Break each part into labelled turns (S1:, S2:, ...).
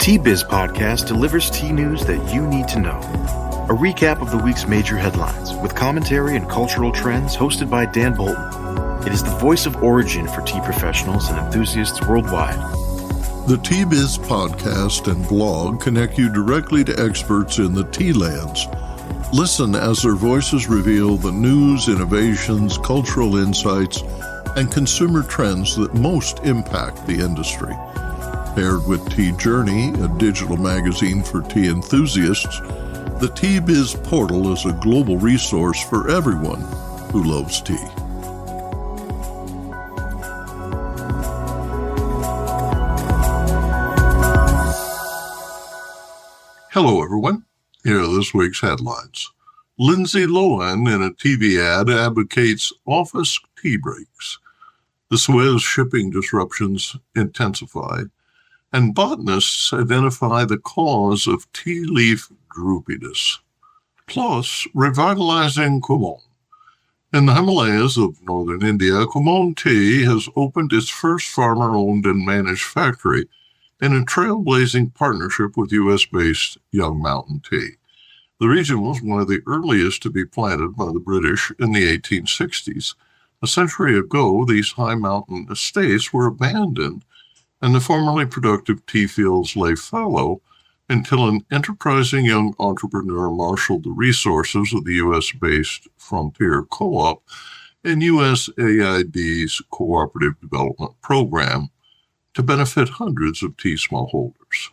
S1: Tea Biz Podcast delivers tea news that you need to know. A recap of the week's major headlines with commentary and cultural trends hosted by Dan Bolton. It is the voice of origin for tea professionals and enthusiasts worldwide.
S2: The Tea Biz Podcast and blog connect you directly to experts in the tea lands. Listen as their voices reveal the news, innovations, cultural insights, and consumer trends that most impact the industry. Paired with Tea Journey, a digital magazine for tea enthusiasts, the Tea Biz portal is a global resource for everyone who loves tea. Hello, everyone. Here are this week's headlines. Lindsay Lohan in a TV ad advocates office tea breaks. The Suez shipping disruptions intensify. And botanists identify the cause of tea leaf droopiness. Plus, revitalizing Kumaon. In the Himalayas of northern India, Kumaon Tea has opened its first farmer-owned and managed factory in a trailblazing partnership with U.S.-based Young Mountain Tea. The region was one of the earliest to be planted by the British in the 1860s. A century ago, these high mountain estates were abandoned, and the formerly productive tea fields lay fallow until an enterprising young entrepreneur marshaled the resources of the U.S.-based Frontier Co-op and USAID's Cooperative Development Program to benefit hundreds of tea smallholders.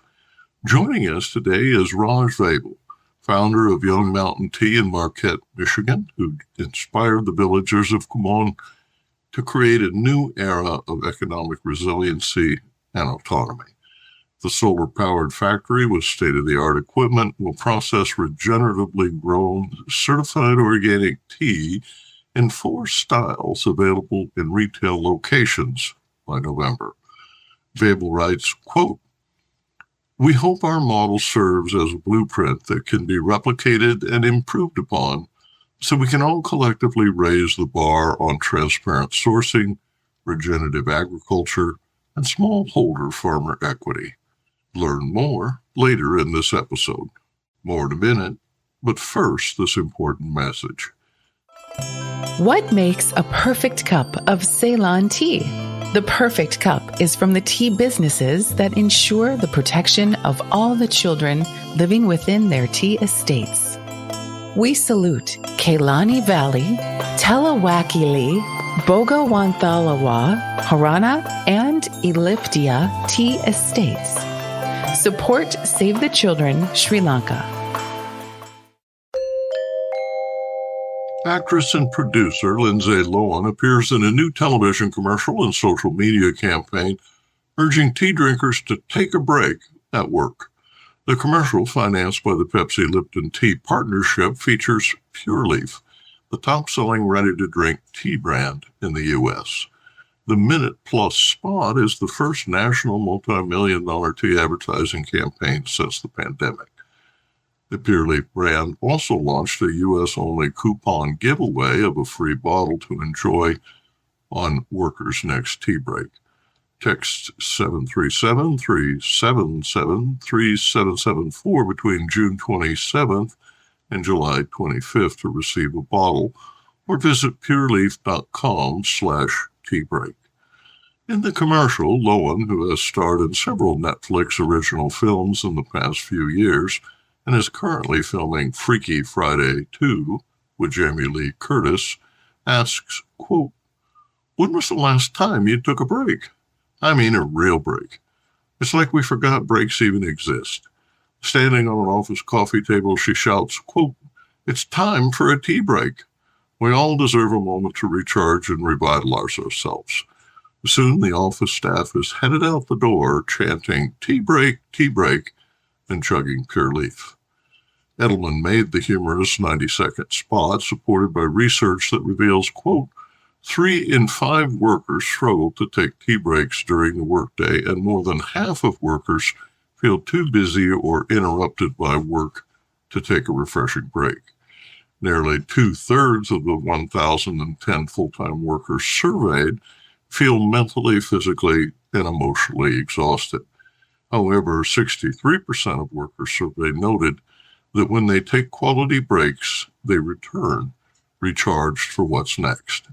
S2: Joining us today is Vable, founder of Young Mountain Tea in Marquette, Michigan, who inspired the villagers of Kumaon to create a new era of economic resiliency and autonomy. The solar-powered factory with state-of-the-art equipment will process regeneratively grown, certified organic tea in 4 styles available in retail locations by November. Vable writes, quote, "We hope our model serves as a blueprint that can be replicated and improved upon so we can all collectively raise the bar on transparent sourcing, regenerative agriculture, and smallholder farmer equity. Learn more later in this episode. More in a minute, but first, this important message."
S3: What makes a perfect cup of Ceylon tea? The perfect cup is from the tea businesses that ensure the protection of all the children living within their tea estates. We salute Kailani Valley, Telawakili, Bogawanthalawa, Harana, and Elliptia tea estates. Support Save the Children, Sri Lanka.
S2: Actress and producer Lindsay Lohan appears in a new television commercial and social media campaign urging tea drinkers to take a break at work. The commercial, financed by the Pepsi-Lipton Tea Partnership, features Pure Leaf, the top-selling ready-to-drink tea brand in the U.S. The Minute Plus spot is the first national multi-million-dollar tea advertising campaign since the pandemic. The Pure Leaf brand also launched a U.S.-only coupon giveaway of a free bottle to enjoy on workers' next tea break. Text 737-377-3774 between June 27th and July 25th to receive a bottle, or visit pureleaf.com/teabreak. In the commercial, Lohan, who has starred in several Netflix original films in the past few years and is currently filming Freaky Friday 2 with Jamie Lee Curtis, asks, quote, "When was the last time you took a break? I mean a real break. It's like we forgot breaks even exist." Standing on an office coffee table, she shouts, quote, "It's time for a tea break. We all deserve a moment to recharge and revitalize ourselves." Soon the office staff is headed out the door chanting, tea break," and chugging Pure Leaf. Edelman made the humorous 90-second spot, supported by research that reveals, quote, 3 in 5 workers struggle to take tea breaks during the workday, and more than half of workers feel too busy or interrupted by work to take a refreshing break. Nearly 2/3 of the 1,010 full-time workers surveyed feel mentally, physically, and emotionally exhausted. However, 63% of workers surveyed noted that when they take quality breaks, they return recharged for what's next.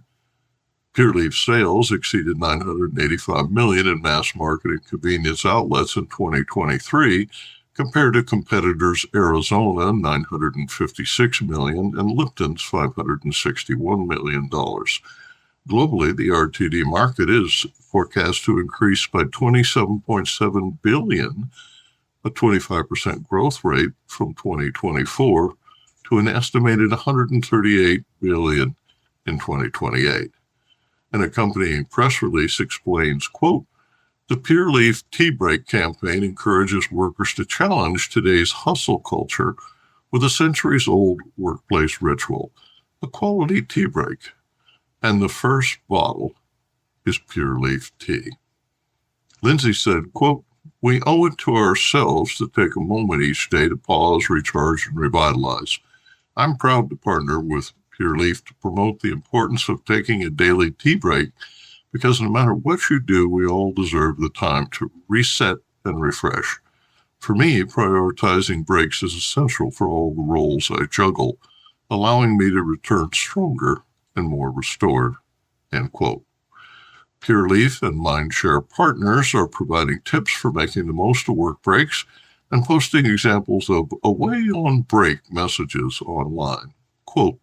S2: Pure Leaf sales exceeded $985 million in mass market and convenience outlets in 2023, compared to competitors Arizona $956 million and Lipton's $561 million. Globally, the RTD market is forecast to increase by $27.7 billion, a 25% growth rate from 2024, to an estimated $138 billion in 2028. An accompanying press release explains, quote, "The Pure Leaf Tea Break campaign encourages workers to challenge today's hustle culture with a centuries-old workplace ritual, a quality tea break. And the first bottle is Pure Leaf tea." Lindsay said, quote, "We owe it to ourselves to take a moment each day to pause, recharge, and revitalize. I'm proud to partner with Pure Leaf to promote the importance of taking a daily tea break, because no matter what you do, we all deserve the time to reset and refresh. For me, prioritizing breaks is essential for all the roles I juggle, allowing me to return stronger and more restored," end quote. Pure Leaf and Mindshare partners are providing tips for making the most of work breaks and posting examples of away on break messages online. Quote,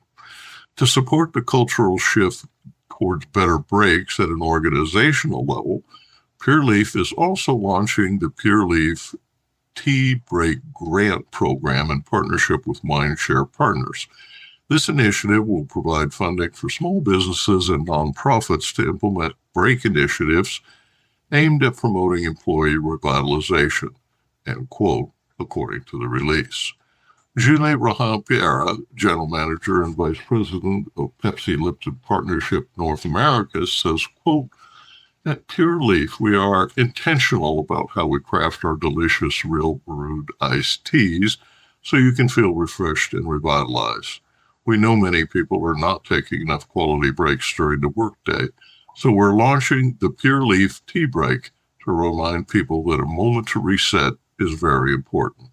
S2: "To support the cultural shift towards better breaks at an organizational level, Pure Leaf is also launching the Pure Leaf Tea Break Grant Program in partnership with Mindshare partners. This initiative will provide funding for small businesses and nonprofits to implement break initiatives aimed at promoting employee revitalization," end quote, according to the release. Julie Rahan-Piera, General Manager and Vice President of Pepsi Lipton Partnership North America, says, quote, "At Pure Leaf, we are intentional about how we craft our delicious real brewed iced teas so you can feel refreshed and revitalized. We know many people are not taking enough quality breaks during the workday, so we're launching the Pure Leaf Tea Break to remind people that a moment to reset is very important.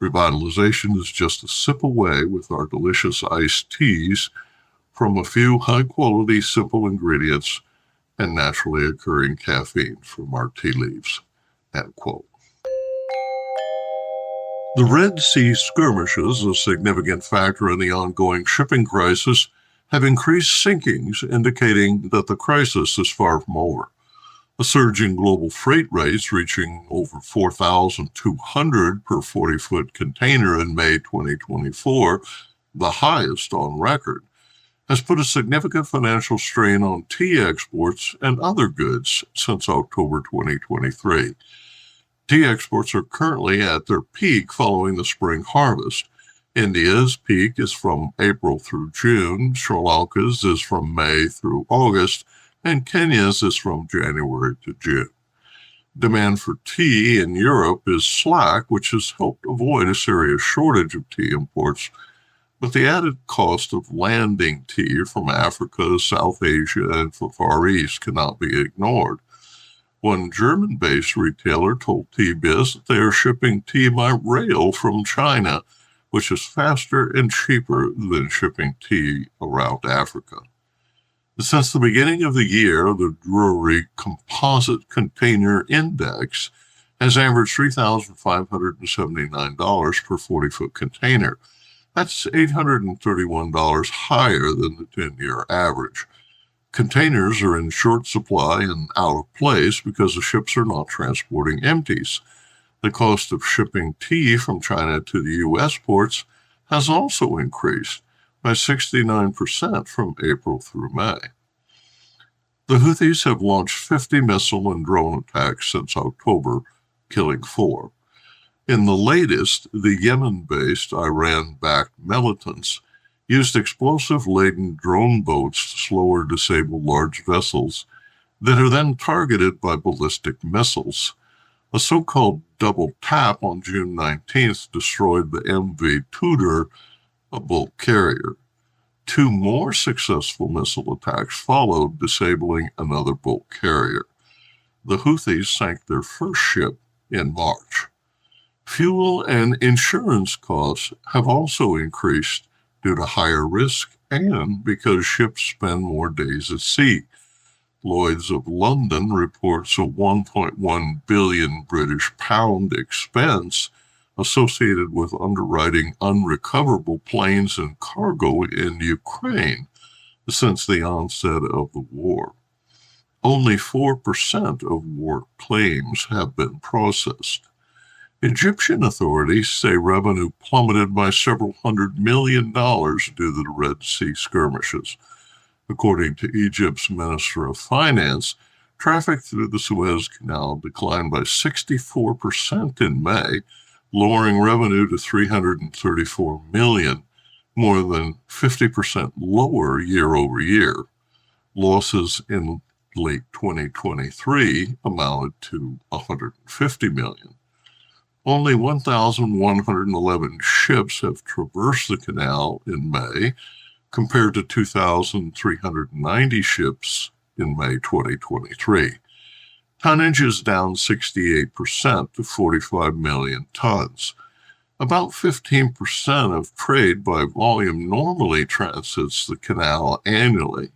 S2: Revitalization is just a sip away with our delicious iced teas from a few high-quality, simple ingredients and naturally occurring caffeine from our tea leaves," end quote. The Red Sea skirmishes, a significant factor in the ongoing shipping crisis, have increased sinkings, indicating that the crisis is far from over. A surge in global freight rates, reaching over $4,200 per 40-foot container in May 2024, the highest on record, has put a significant financial strain on tea exports and other goods since October 2023. Tea exports are currently at their peak following the spring harvest. India's peak is from April through June, Sri Lanka's is from May through August, and Kenya's is from January to June. Demand for tea in Europe is slack, which has helped avoid a serious shortage of tea imports, but the added cost of landing tea from Africa, South Asia, and the Far East cannot be ignored. One German-based retailer told Tea-Biz that they are shipping tea by rail from China, which is faster and cheaper than shipping tea around Africa. Since the beginning of the year, the Drewry Composite Container Index has averaged $3,579 per 40-foot container. That's $831 higher than the 10-year average. Containers are in short supply and out of place because the ships are not transporting empties. The cost of shipping tea from China to the U.S. ports has also increased by 69% from April through May. The Houthis have launched 50 missile and drone attacks since October, killing 4. In the latest, the Yemen-based Iran-backed militants used explosive-laden drone boats to slow or disable large vessels that are then targeted by ballistic missiles. A so-called double tap on June 19th destroyed the MV Tudor, a bulk carrier. 2 more successful missile attacks followed, disabling another bulk carrier. The Houthis sank their first ship in March. Fuel and insurance costs have also increased due to higher risk and because ships spend more days at sea. Lloyd's of London reports a 1.1 billion British pound expense associated with underwriting unrecoverable planes and cargo in Ukraine since the onset of the war. Only 4% of war claims have been processed. Egyptian authorities say revenue plummeted by several $100 million due to the Red Sea skirmishes. According to Egypt's Minister of Finance, traffic through the Suez Canal declined by 64% in May, lowering revenue to $334 million, more than 50% lower year over year. Losses in late 2023 amounted to $150 million. Only 1,111 ships have traversed the canal in May, compared to 2,390 ships in May 2023. Tonnage is down 68% to 45 million tons. About 15% of trade by volume normally transits the canal annually.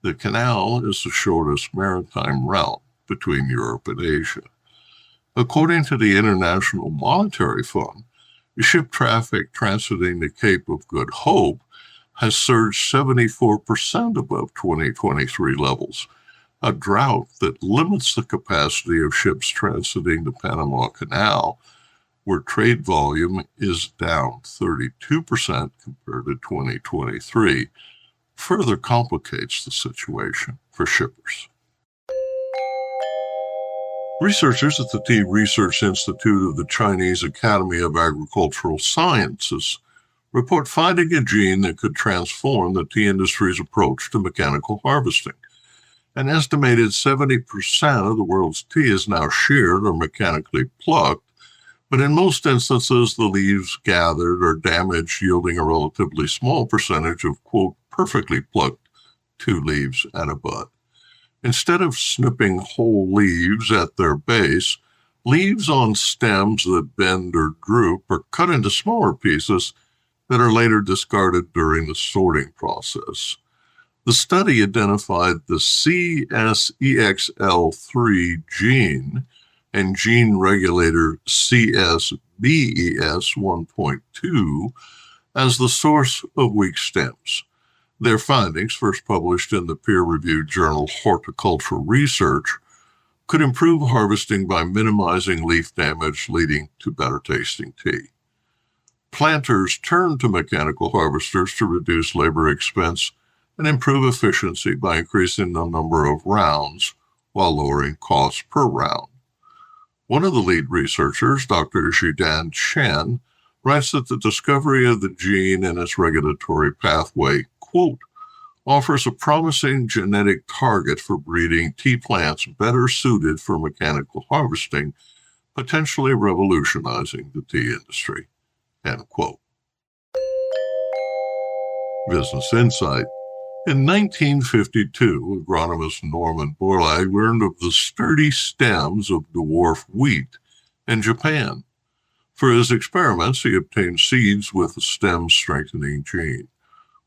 S2: The canal is the shortest maritime route between Europe and Asia. According to the International Monetary Fund, ship traffic transiting the Cape of Good Hope has surged 74% above 2023 levels, a drought that limits the capacity of ships transiting the Panama Canal, where trade volume is down 32% compared to 2023, further complicates the situation for shippers. Researchers at the Tea Research Institute of the Chinese Academy of Agricultural Sciences report finding a gene that could transform the tea industry's approach to mechanical harvesting. An estimated 70% of the world's tea is now sheared or mechanically plucked, but in most instances, the leaves gathered are damaged, yielding a relatively small percentage of, quote, perfectly plucked 2 leaves and a bud. Instead of snipping whole leaves at their base, leaves on stems that bend or droop are cut into smaller pieces that are later discarded during the sorting process. The study identified the CSEXL3 gene and gene regulator CSBES1.2 as the source of weak stems. Their findings, first published in the peer-reviewed journal Horticultural Research, could improve harvesting by minimizing leaf damage, leading to better tasting tea. Planters turned to mechanical harvesters to reduce labor expense and improve efficiency by increasing the number of rounds while lowering costs per round. One of the lead researchers, Dr. Zhidan Chen, writes that the discovery of the gene and its regulatory pathway, quote, offers a promising genetic target for breeding tea plants better suited for mechanical harvesting, potentially revolutionizing the tea industry, end quote. Business Insight. In 1952, agronomist Norman Borlaug learned of the sturdy stems of dwarf wheat in Japan. For his experiments, he obtained seeds with a stem-strengthening gene.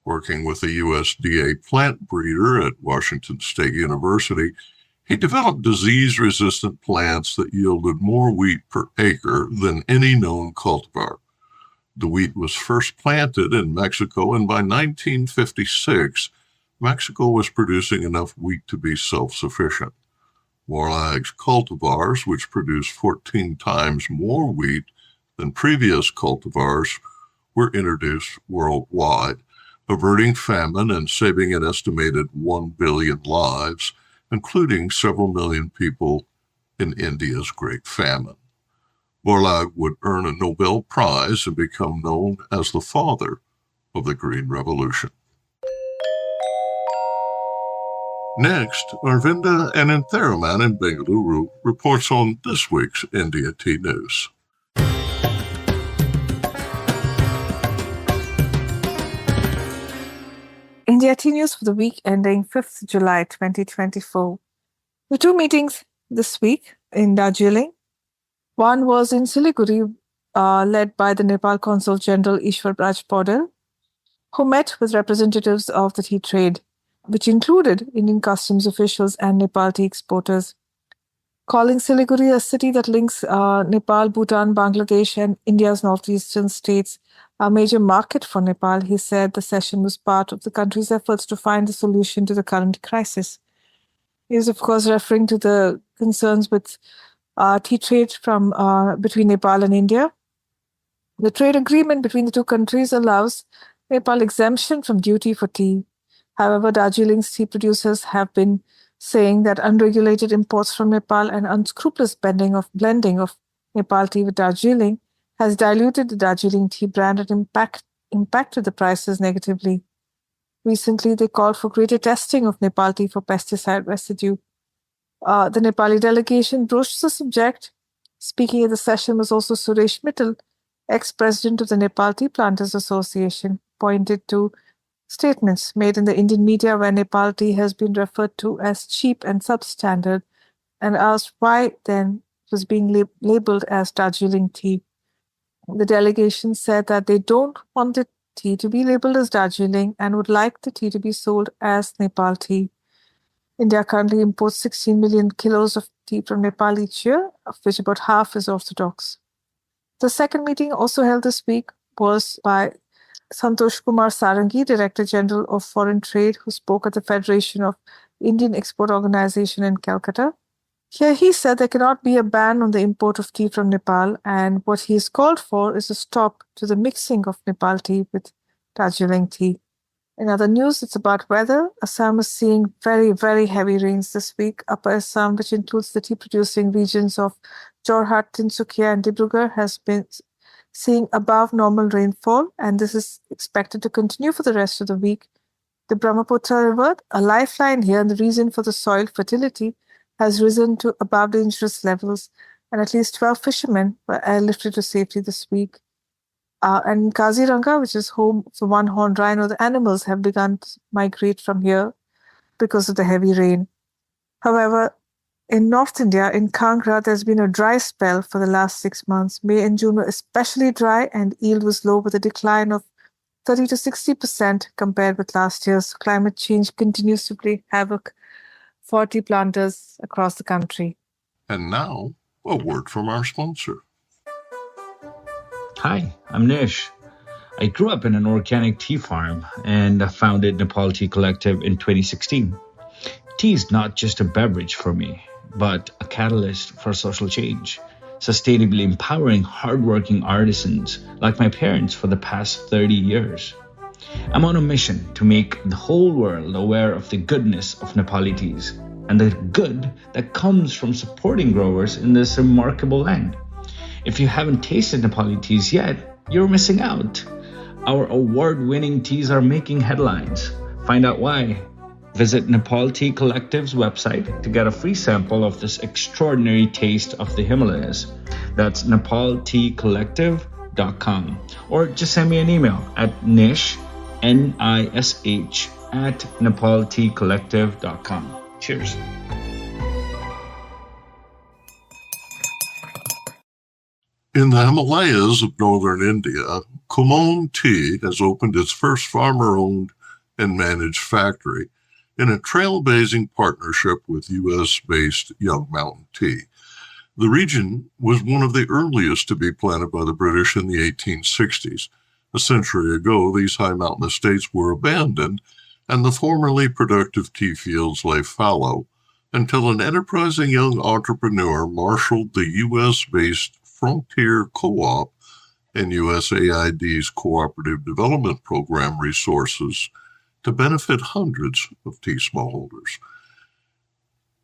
S2: Working with a USDA plant breeder at Washington State University, he developed disease-resistant plants that yielded more wheat per acre than any known cultivar. The wheat was first planted in Mexico, and by 1956, Mexico was producing enough wheat to be self-sufficient. Borlaug's cultivars, which produced 14 times more wheat than previous cultivars, were introduced worldwide, averting famine and saving an estimated 1 billion lives, including several million people in India's Great Famine. Borlaug would earn a Nobel Prize and become known as the father of the Green Revolution. Next, Arvinda Anantharaman in Bengaluru reports on this week's India Tea News.
S4: India Tea News for the week ending 5th July 2024. The 2 meetings this week in Darjeeling. One was in Siliguri, led by the Nepal Consul General Ishwar Raj Paudel, who met with representatives of the tea trade, which included Indian customs officials and Nepal tea exporters. Calling Siliguri a city that links Nepal, Bhutan, Bangladesh, and India's northeastern states, a major market for Nepal, he said the session was part of the country's efforts to find a solution to the current crisis. He is, of course, referring to the concerns with tea trade from between Nepal and India. The trade agreement between the two countries allows Nepal exemption from duty for tea. However, Darjeeling's tea producers have been saying that unregulated imports from Nepal and unscrupulous blending of Nepal tea with Darjeeling has diluted the Darjeeling tea brand and impacted the prices negatively. Recently, they called for greater testing of Nepal tea for pesticide residue. The Nepali delegation broached the subject. Speaking at the session was also Suresh Mittal, ex-president of the Nepal Tea Planters Association, pointed to statements made in the Indian media where Nepal tea has been referred to as cheap and substandard, and asked why then it was being labeled as Darjeeling tea. The delegation said that they don't want the tea to be labeled as Darjeeling and would like the tea to be sold as Nepal tea. India currently imports 16 million kilos of tea from Nepal each year, of which about half is orthodox. The second meeting, also held this week, was by Santosh Kumar Sarangi, Director General of Foreign Trade, who spoke at the Federation of Indian Export Organization in Calcutta. Here he said there cannot be a ban on the import of tea from Nepal, and what he has called for is a stop to the mixing of Nepal tea with Darjeeling tea. In other news, it's about weather. Assam is seeing very, very heavy rains this week. Upper Assam, which includes the tea-producing regions of Jorhat, Tinsukia, and Dibrugarh, has been seeing above normal rainfall, and this is expected to continue for the rest of the week. The Brahmaputra River, a lifeline here and the reason for the soil fertility, has risen to above dangerous levels, and at least 12 fishermen were airlifted to safety this week. And in Kaziranga, which is home of the one-horned rhino, the animals have begun to migrate from here because of the heavy rain. However, in North India, in Kangra, there's been a dry spell for the last 6 months. May and June were especially dry, and yield was low with a decline of 30 to 60% compared with last year. So climate change continues to play havoc for tea planters across the country.
S2: And now, a word from our sponsor.
S5: Hi, I'm Nish. I grew up in an organic tea farm and founded Nepal Tea Collective in 2016. Tea is not just a beverage for me, but a catalyst for social change, sustainably empowering hardworking artisans like my parents for the past 30 years. I'm on a mission to make the whole world aware of the goodness of Nepali teas and the good that comes from supporting growers in this remarkable land. If you haven't tasted Nepali teas yet, you're missing out. Our award-winning teas are making headlines. Find out why. Visit Nepal Tea Collective's website to get a free sample of this extraordinary taste of the Himalayas. That's nepalteacollective.com. Or just send me an email at nish, N-I-S-H, at nepalteacollective.com. Cheers.
S2: In the Himalayas of northern India, Kumaon Tea has opened its first farmer-owned and managed factory in a trailblazing partnership with US-based Young Mountain Tea. The region was one of the earliest to be planted by the British in the 1860s. A century ago, these high mountain estates were abandoned, and the formerly productive tea fields lay fallow until an enterprising young entrepreneur marshaled the US-based Frontier Co-op and USAID's Cooperative Development Program resources to benefit hundreds of tea smallholders.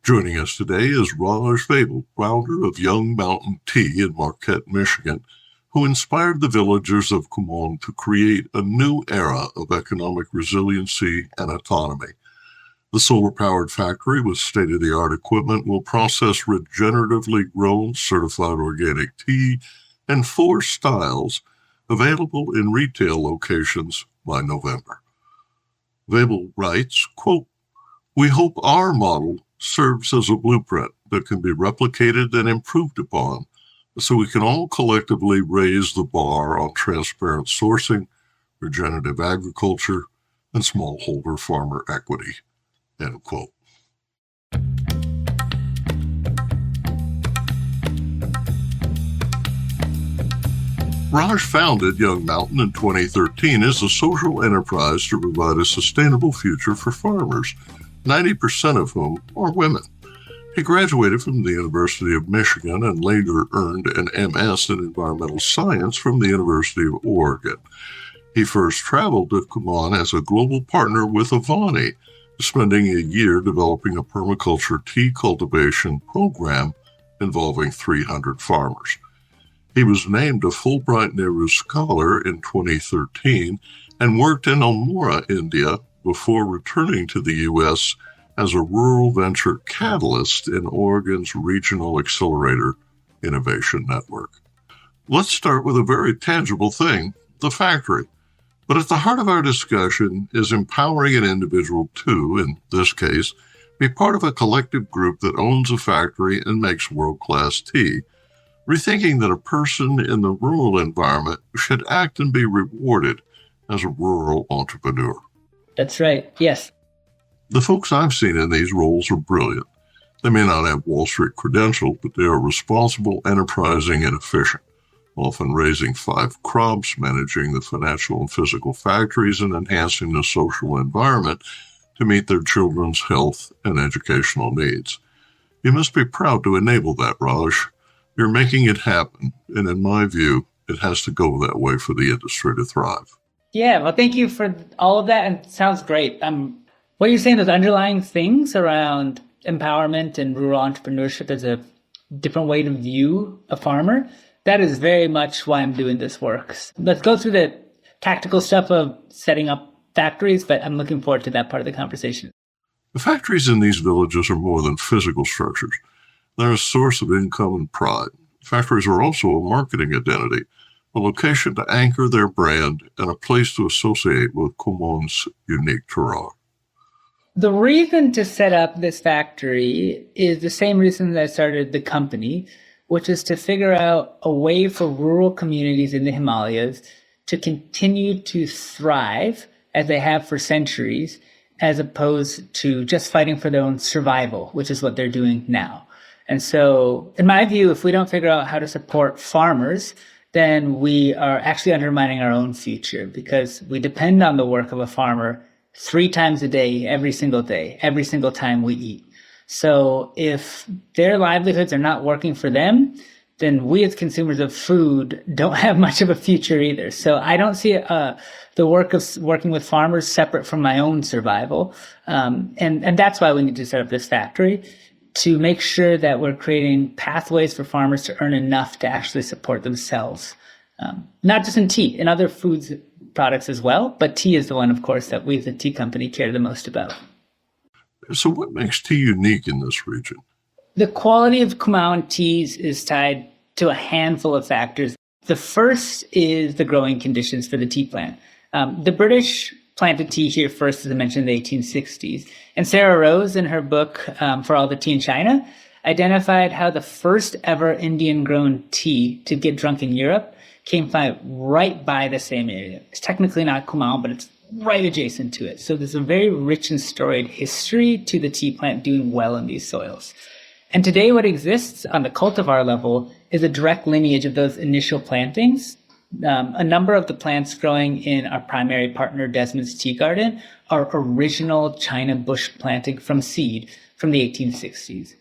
S2: Joining us today is Raj Vable, founder of Young Mountain Tea in Marquette, Michigan, who inspired the villagers of Kumaon to create a new era of economic resiliency and autonomy. The solar-powered factory with state-of-the-art equipment will process regeneratively grown certified organic tea and 4 styles available in retail locations by November. Vable writes, quote, "We hope our model serves as a blueprint that can be replicated and improved upon so we can all collectively raise the bar on transparent sourcing, regenerative agriculture, and smallholder farmer equity. End quote. Raj founded Young Mountain in 2013 as a social enterprise to provide a sustainable future for farmers, 90% of whom are women. He graduated from the University of Michigan and later earned an MS in environmental science from the University of Oregon. He first traveled to Kumaon as a global partner with Avani, spending a year developing a permaculture tea cultivation program involving 300 farmers. He was named a Fulbright Nehru Scholar in 2013 and worked in Almora, India, before returning to the U.S. as a rural venture catalyst in Oregon's Regional Accelerator Innovation Network. Let's start with a very tangible thing, the factory. But at the heart of our discussion is empowering an individual to, in this case, be part of a collective group that owns a factory and makes world-class tea, rethinking that a person in the rural environment should act and be rewarded as a rural entrepreneur.
S6: That's right, yes.
S2: The folks I've seen in these roles are brilliant. They may not have Wall Street credentials, but they are responsible, enterprising, and efficient, often raising 5 crops, managing the financial and physical factories, and enhancing the social environment to meet their children's health and educational needs. You must be proud to enable that, Raj. You're making it happen, and in my view, it has to go that way for the industry to thrive.
S6: Yeah, well, thank you for all of that, and it sounds great. What you're saying, those underlying things around empowerment and rural entrepreneurship as a different way to view a farmer, that is very much why I'm doing this work. Let's go through the tactical stuff of setting up factories, but I'm looking forward to that part of the conversation.
S2: The factories in these villages are more than physical structures. They're a source of income and pride. Factories are also a marketing identity, a location to anchor their brand, and a place to associate with Kumaon's unique terroir.
S6: The reason to set up this factory is the same reason that I started the company, which is to figure out a way for rural communities in the Himalayas to continue to thrive as they have for centuries, as opposed to just fighting for their own survival, which is what they're doing now. And so, in my view, if we don't figure out how to support farmers, then we are actually undermining our own future, because we depend on the work of a farmer 3 times a day, every single time we eat. So if their livelihoods are not working for them, then we as consumers of food don't have much of a future either. So I don't see the work of working with farmers separate from my own survival. And that's why we need to set up this factory, to make sure that we're creating pathways for farmers to earn enough to actually support themselves. Not just in tea, in other foods products as well, but tea is the one, of course, that we as a tea company care the most about.
S2: So what makes tea unique in this region?
S6: The quality of Kumaon teas is tied to a handful of factors. The first is the growing conditions for the tea plant. The British planted tea here first, as I mentioned, in the 1860s. And Sarah Rose, in her book, For All the Tea in China, identified how the first ever Indian-grown tea to get drunk in Europe came right by the same area. It's technically not Kumaon, but it's right adjacent to it. So there's a very rich and storied history to the tea plant doing well in these soils. And today what exists on the cultivar level is a direct lineage of those initial plantings. A number of the plants growing in our primary partner Desmond's tea garden are original China bush planting from seed from the 1860s.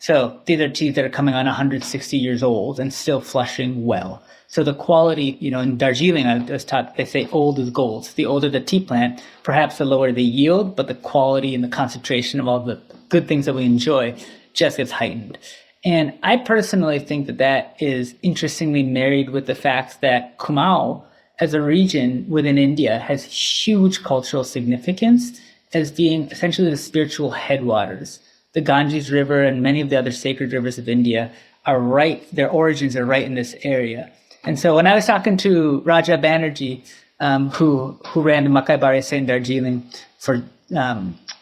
S6: So these are teas that are coming on 160 years old and still flushing well. So the quality, in Darjeeling, I was taught, they say old is gold. The older the tea plant, perhaps the lower the yield, but the quality and the concentration of all the good things that we enjoy just gets heightened. And I personally think that that is interestingly married with the fact that Kumaon, as a region within India, has huge cultural significance as being essentially the spiritual headwaters. The Ganges River and many of the other sacred rivers of India their origins are right in this area. And so when I was talking to Raja Banerjee, who ran the Makai Barese in Darjeeling for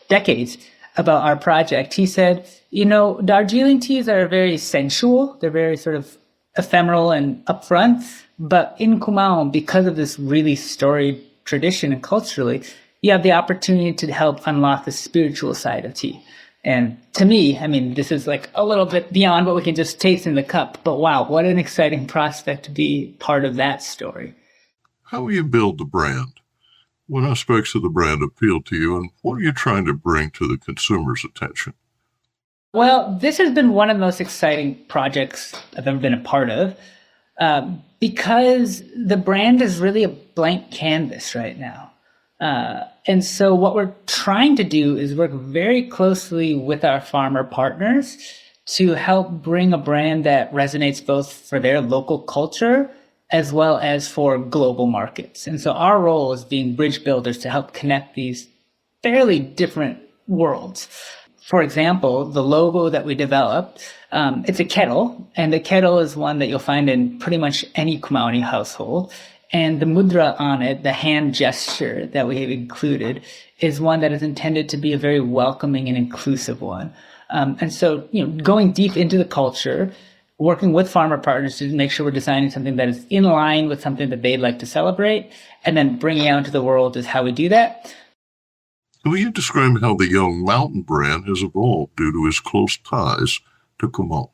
S6: decades, about our project, he said, Darjeeling teas are very sensual. They're very sort of ephemeral and upfront. But in Kumaon, because of this really storied tradition and culturally, you have the opportunity to help unlock the spiritual side of tea. And to me, I mean, this is like a little bit beyond what we can just taste in the cup. But wow, what an exciting prospect to be part of that story.
S2: How will you build the brand? What aspects of the brand appeal to you, and what are you trying to bring to the consumer's attention?
S6: Well, this has been one of the most exciting projects I've ever been a part of, because the brand is really a blank canvas right now. And so what we're trying to do is work very closely with our farmer partners to help bring a brand that resonates both for their local culture as well as for global markets. And so our role is being bridge builders to help connect these fairly different worlds. For example, the logo that we developed, it's a kettle, and the kettle is one that you'll find in pretty much any Kumaoni household. And the mudra on it, the hand gesture that we have included, is one that is intended to be a very welcoming and inclusive one. And so, going deep into the culture, working with farmer partners to make sure we're designing something that is in line with something that they'd like to celebrate, and then bringing out into the world is how we do that.
S2: Will you describe how the Young Mountain brand has evolved due to its close ties to Kumaon?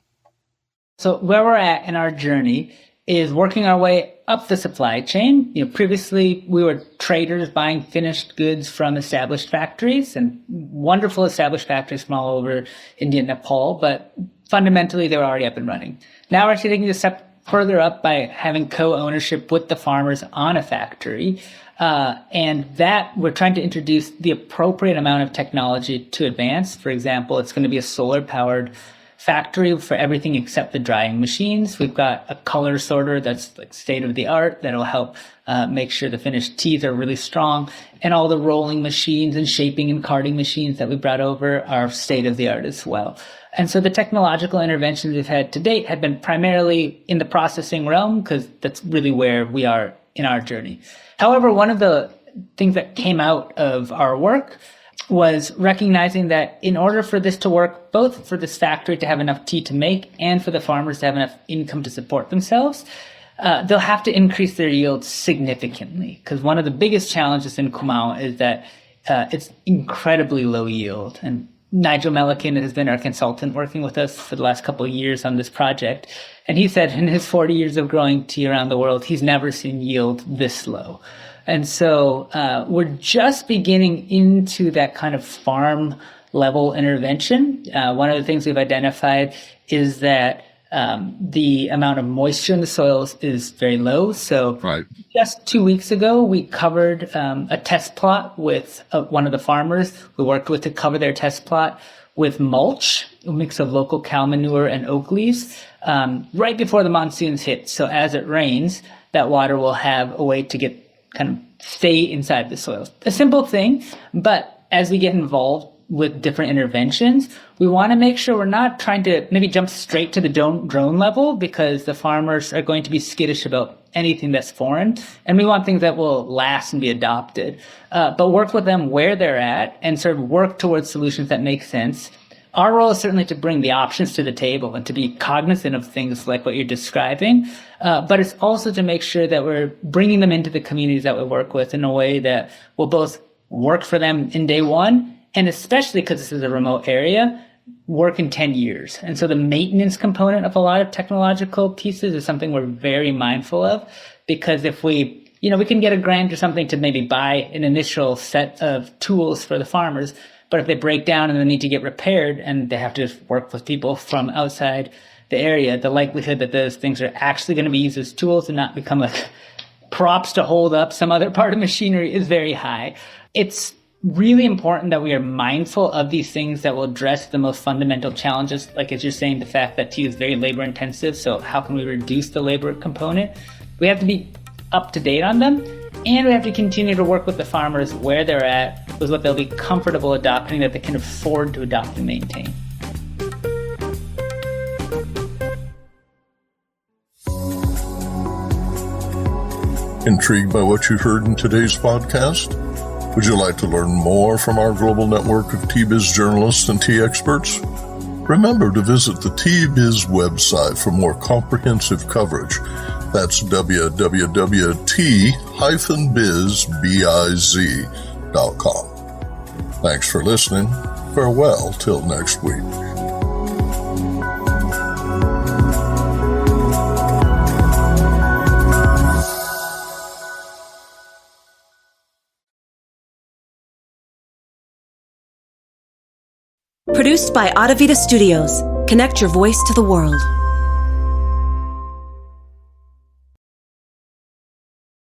S6: So where we're at in our journey is working our way up the supply chain. Previously we were traders buying finished goods from established factories, and wonderful established factories from all over India and Nepal, but fundamentally they were already up and running. Now we're actually taking a step further up by having co-ownership with the farmers on a factory. And that we're trying to introduce the appropriate amount of technology to advance. For example, it's going to be a solar-powered factory for everything except the drying machines. We've got a color sorter that's like state-of-the-art that'll help make sure the finished teas are really strong. And all the rolling machines and shaping and carding machines that we brought over are state-of-the-art as well. And so the technological interventions we've had to date have been primarily in the processing realm, because that's really where we are in our journey. However, one of the things that came out of our work was recognizing that in order for this to work, both for this factory to have enough tea to make and for the farmers to have enough income to support themselves, they'll have to increase their yields significantly. Because one of the biggest challenges in Kumaon is that it's incredibly low yield. And Nigel Melican has been our consultant working with us for the last couple of years on this project. And he said in his 40 years of growing tea around the world, he's never seen yield this low. And so we're just beginning into that kind of farm level intervention. One of the things we've identified is that the amount of moisture in the soils is very low. So just 2 weeks ago, we covered a test plot with one of the farmers we worked with to cover their test plot with mulch, a mix of local cow manure and oak leaves, right before the monsoons hit. So as it rains, that water will have a way to get kind of stay inside the soils. A simple thing, but as we get involved with different interventions, we want to make sure we're not trying to maybe jump straight to the drone level, because the farmers are going to be skittish about anything that's foreign. And we want things that will last and be adopted. But work with them where they're at and sort of work towards solutions that make sense. Our role is certainly to bring the options to the table and to be cognizant of things like what you're describing. But it's also to make sure that we're bringing them into the communities that we work with in a way that will both work for them in day one, and especially because this is a remote area, work in 10 years. And so the maintenance component of a lot of technological pieces is something we're very mindful of, because if we can get a grant or something to maybe buy an initial set of tools for the farmers, but if they break down and they need to get repaired and they have to work with people from outside the area, the likelihood that those things are actually going to be used as tools and not become like props to hold up some other part of machinery is very high. It's really important that we are mindful of these things that will address the most fundamental challenges. Like as you're saying, the fact that tea is very labor intensive. So how can we reduce the labor component? We have to be up to date on them. And we have to continue to work with the farmers where they're at, with what they'll be comfortable adopting, that they can afford to adopt and maintain.
S2: Intrigued by what you heard in today's podcast? Would you like to learn more from our global network of tea biz journalists and tea experts? Remember to visit the T-Biz website for more comprehensive coverage. That's www.t-biz.com. Thanks for listening. Farewell till next week.
S7: Produced by Adavita Studios. Connect your voice to the world.